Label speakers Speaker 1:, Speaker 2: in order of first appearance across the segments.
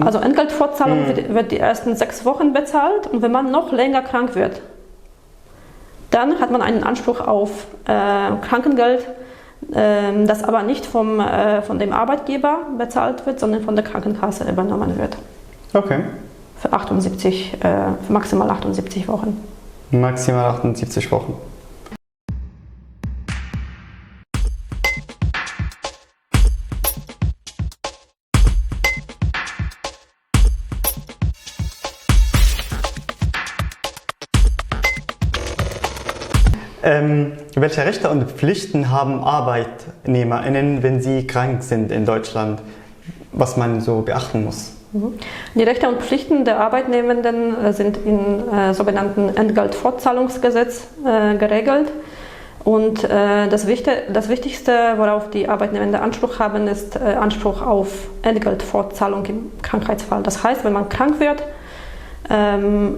Speaker 1: Also Entgeltfortzahlung wird die ersten 6 Wochen bezahlt und wenn man noch länger krank wird, dann hat man einen Anspruch auf Krankengeld, das aber nicht von dem Arbeitgeber bezahlt wird, sondern von der Krankenkasse übernommen wird.
Speaker 2: Okay.
Speaker 1: Für maximal 78 Wochen.
Speaker 2: Maximal 78 Wochen. Welche Rechte und Pflichten haben ArbeitnehmerInnen, wenn sie krank sind in Deutschland, was man so beachten muss?
Speaker 1: Die Rechte und Pflichten der Arbeitnehmenden sind im sogenannten Entgeltfortzahlungsgesetz geregelt. Und das Wichtigste, worauf die Arbeitnehmenden Anspruch haben, ist Anspruch auf Entgeltfortzahlung im Krankheitsfall. Das heißt, wenn man krank wird,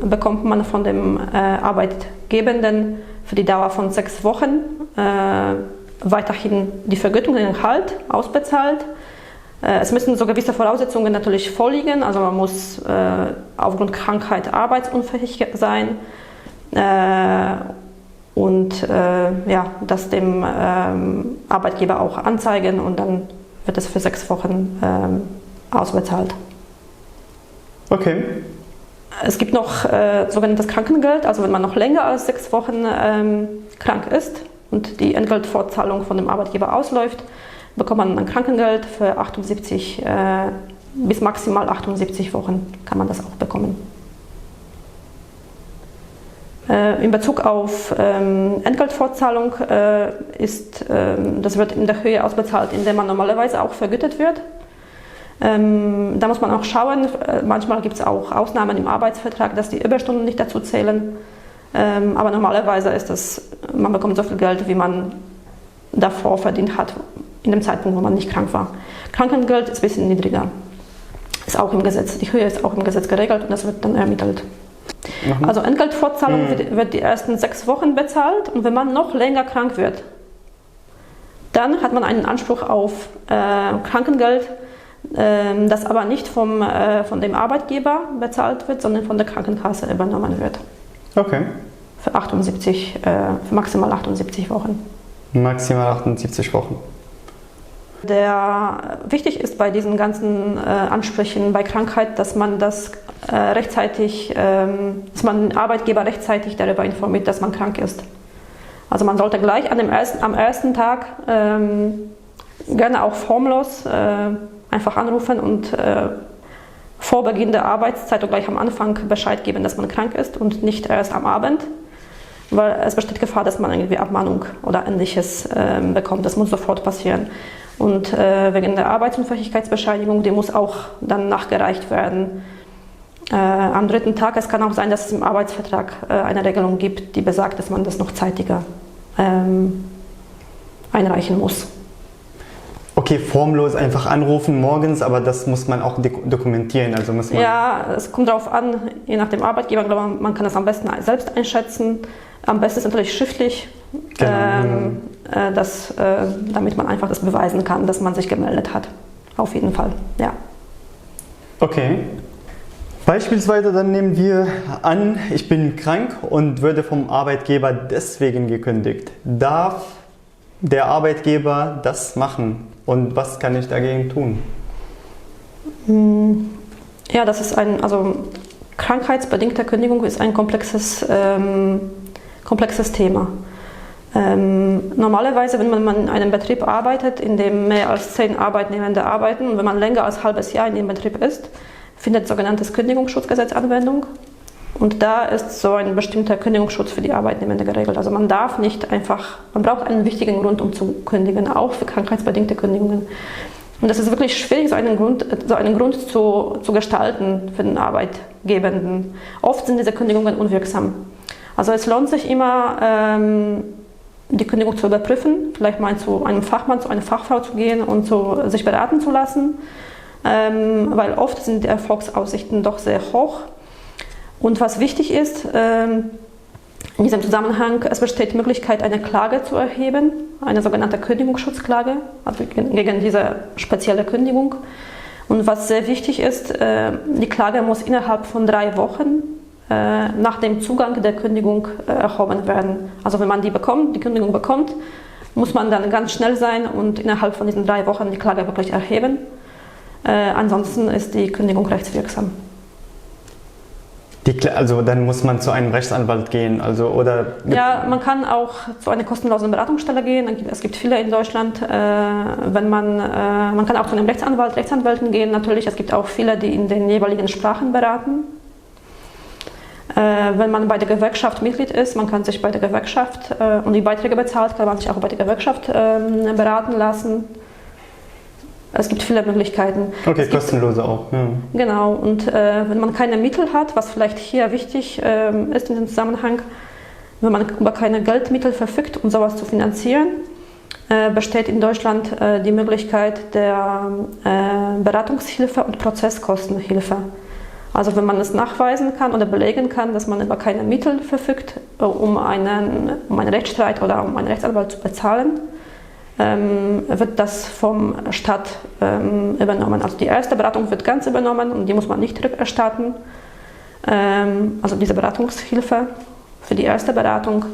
Speaker 1: bekommt man von dem Arbeitgebenden für die Dauer von 6 Wochen weiterhin die Vergütung, den Gehalt ausbezahlt. Es müssen so gewisse Voraussetzungen natürlich vorliegen, also man muss aufgrund Krankheit arbeitsunfähig sein und das dem Arbeitgeber auch anzeigen und dann wird es für 6 Wochen ausbezahlt.
Speaker 2: Okay.
Speaker 1: Es gibt noch sogenanntes Krankengeld, also wenn man noch länger als 6 Wochen krank ist und die Entgeltfortzahlung von dem Arbeitgeber ausläuft, bekommt man ein Krankengeld für 78 bis maximal 78 Wochen kann man das auch bekommen. In Bezug auf Entgeltfortzahlung das wird in der Höhe ausbezahlt, in der man normalerweise auch vergütet wird. Da muss man auch schauen, manchmal gibt es auch Ausnahmen im Arbeitsvertrag, dass die Überstunden nicht dazu zählen. Aber normalerweise man bekommt so viel Geld, wie man davor verdient hat, in dem Zeitpunkt, wo man nicht krank war. Krankengeld ist ein bisschen niedriger. Ist auch im Gesetz, die Höhe ist auch im Gesetz geregelt und das wird dann ermittelt. Also Entgeltfortzahlung wird die ersten 6 Wochen bezahlt und wenn man noch länger krank wird, dann hat man einen Anspruch auf Krankengeld, das aber nicht von dem Arbeitgeber bezahlt wird, sondern von der Krankenkasse übernommen wird.
Speaker 2: Okay.
Speaker 1: Für maximal 78 Wochen.
Speaker 2: Maximal 78 Wochen.
Speaker 1: Wichtig ist bei diesen ganzen Ansprüchen bei Krankheit, dass man dass man den Arbeitgeber rechtzeitig darüber informiert, dass man krank ist. Also man sollte gleich am ersten Tag gerne auch formlos einfach anrufen und vor Beginn der Arbeitszeit oder gleich am Anfang Bescheid geben, dass man krank ist und nicht erst am Abend, weil es besteht Gefahr, dass man irgendwie Abmahnung oder Ähnliches bekommt. Das muss sofort passieren. Und wegen der Arbeitsunfähigkeitsbescheinigung, die muss auch dann nachgereicht werden. Am 3. Tag, es kann auch sein, dass es im Arbeitsvertrag eine Regelung gibt, die besagt, dass man das noch zeitiger einreichen muss.
Speaker 2: Okay, formlos einfach anrufen morgens, aber das muss man auch dokumentieren. Also muss man
Speaker 1: es kommt darauf an, je nach dem Arbeitgeber, ich glaube, man kann das am besten selbst einschätzen. Am besten ist natürlich schriftlich, damit man einfach das beweisen kann, dass man sich gemeldet hat. Auf jeden Fall, ja.
Speaker 2: Okay. Beispielsweise dann nehmen wir an, ich bin krank und würde vom Arbeitgeber deswegen gekündigt. Darf der Arbeitgeber das machen? Und was kann ich dagegen tun?
Speaker 1: Ja, das ist krankheitsbedingte Kündigung ist ein komplexes Thema. Normalerweise, wenn man in einem Betrieb arbeitet, in dem mehr als 10 Arbeitnehmende arbeiten und wenn man länger als ein halbes Jahr in dem Betrieb ist, findet sogenanntes Kündigungsschutzgesetz Anwendung. Und da ist so ein bestimmter Kündigungsschutz für die Arbeitnehmende geregelt. Also man darf nicht einfach, man braucht einen wichtigen Grund, um zu kündigen, auch für krankheitsbedingte Kündigungen. Und es ist wirklich schwierig, so einen Grund zu gestalten für den Arbeitgebenden. Oft sind diese Kündigungen unwirksam. Also es lohnt sich immer, die Kündigung zu überprüfen, vielleicht mal zu einem Fachmann, zu einer Fachfrau zu gehen und sich beraten zu lassen, weil oft sind die Erfolgsaussichten doch sehr hoch. Und was wichtig ist, in diesem Zusammenhang, es besteht die Möglichkeit, eine Klage zu erheben, eine sogenannte Kündigungsschutzklage, also gegen diese spezielle Kündigung. Und was sehr wichtig ist, die Klage muss innerhalb von 3 Wochen nach dem Zugang der Kündigung erhoben werden. Also wenn man die Kündigung bekommt, muss man dann ganz schnell sein und innerhalb von diesen 3 Wochen die Klage wirklich erheben. Ansonsten ist die Kündigung rechtswirksam.
Speaker 2: Also dann muss man zu einem Rechtsanwalt gehen, oder?
Speaker 1: Ja, man kann auch zu einer kostenlosen Beratungsstelle gehen. Es gibt viele in Deutschland. Man kann auch zu einem Rechtsanwälten gehen. Natürlich, es gibt auch viele, die in den jeweiligen Sprachen beraten. Wenn man bei der Gewerkschaft Mitglied ist, man kann sich bei der Gewerkschaft und die Beiträge bezahlt, kann man sich auch bei der Gewerkschaft beraten lassen. Es gibt viele Möglichkeiten.
Speaker 2: Okay, kostenlose auch. Ja.
Speaker 1: Genau, und wenn man keine Mittel hat, was vielleicht hier wichtig ist in dem Zusammenhang, wenn man über keine Geldmittel verfügt, um sowas zu finanzieren, besteht in Deutschland die Möglichkeit der Beratungshilfe und Prozesskostenhilfe. Also wenn man es nachweisen kann oder belegen kann, dass man über keine Mittel verfügt, um einen Rechtsstreit oder um einen Rechtsanwalt zu bezahlen, wird das vom Staat übernommen. Also die erste Beratung wird ganz übernommen und die muss man nicht rückerstatten. Also diese Beratungshilfe für die erste Beratung.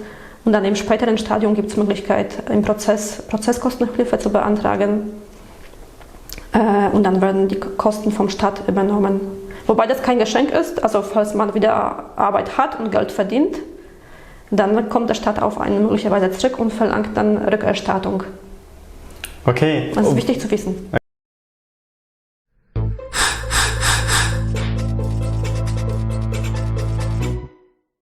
Speaker 1: Und dann im späteren Stadium gibt es Möglichkeit, im Prozesskostenhilfe zu beantragen. Und dann werden die Kosten vom Staat übernommen. Wobei das kein Geschenk ist, also falls man wieder Arbeit hat und Geld verdient, dann kommt der Staat auf einen möglicherweise zurück und verlangt dann Rückerstattung.
Speaker 2: Okay.
Speaker 1: Das ist wichtig zu wissen.